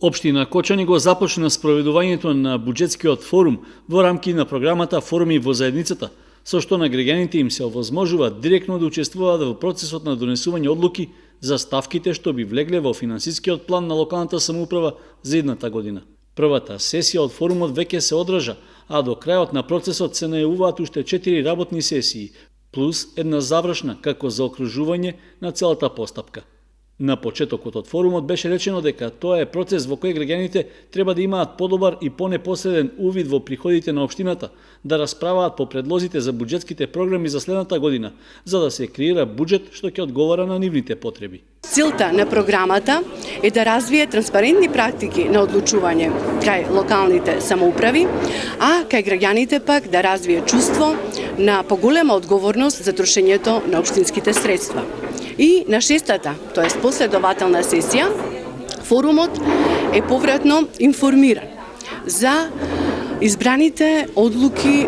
Општина Кочани го започна спроведувањето на буџетскиот форум во рамки на програмата Форуми во заедницата, со што на граѓаните им се овозможува директно да учествуваат во процесот на донесување одлуки за ставките што би влегле во финансискиот план на локалната самоуправа за идната година. Првата сесија од форумот веќе се одржа, а до крајот на процесот се најавуваат уште 4 работни сесии, плюс една завршна како заокружување на целата постапка. На почетокот од форумот беше речено дека тоа е процес во кој граѓаните треба да имаат подобар и понепосреден увид во приходите на општината, да расправаат по предлозите за буџетските програми за следната година, за да се креира буџет што ќе одговара на нивните потреби. Целта на програмата е да развие транспарентни практики на одлучување кај локалните самоуправи, а кај граѓаните пак да развие чувство на поголема одговорност за трошењето на општинските средства. И на шестата, тоест последователна сесија, форумот е повратно информиран за избраните одлуки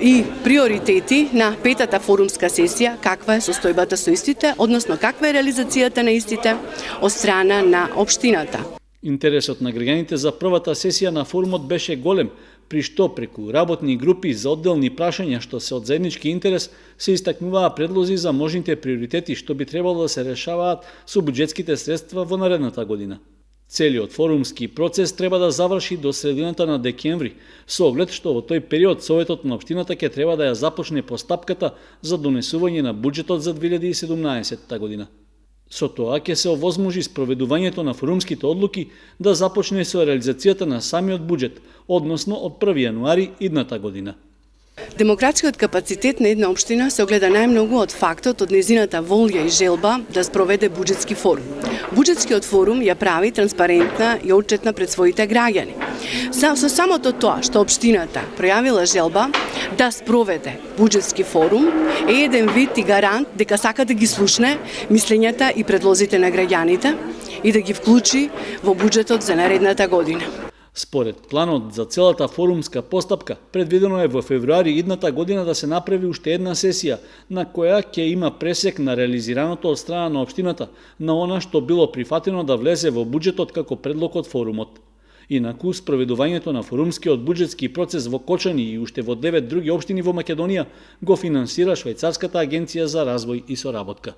и приоритети на петата форумска сесија, каква е состојбата со истите, односно каква е реализацијата на истите од страна на општината. Интересот на граѓаните за првата сесија на форумот беше голем, при што преку работни групи за одделни прашања што се од заеднички интерес се истакнуваа предлози за можните приоритети што би требало да се решаваат со буџетските средства во наредната година. Целиот форумски процес треба да заврши до средината на декември, со оглед што во тој период Советот на општината ќе треба да ја започне постапката за донесување на буџетот за 2017 година. Со тоа ќе се овозможи спроведувањето на форумските одлуки да започне со реализацијата на самиот буџет, односно од 1 јануари идната година. Демократскиот капацитет на една општина се огледа најмногу од фактот од незината волја и желба да спроведе буџетски форум. Буџетскиот форум ја прави транспарентна и отчетна пред своите граѓани. Со самото тоа што општината пројавила желба да спроведе буџетски форум е еден вид и гарант дека сака да ги слушне мислењата и предлозите на граѓаните и да ги вклучи во буџетот за наредната година. Според планот за целата форумска постапка, предвидено е во февруари идната година да се направи уште една сесија, на која ќе има пресек на реализираното од страна на општината, на она што било прифатено да влезе во буџетот како предлог од форумот. Инаку, спроведувањето на форумскиот буџетски процес во Кочани и уште во 9 други општини во Македонија го финансира Швајцарската агенција за развој и соработка.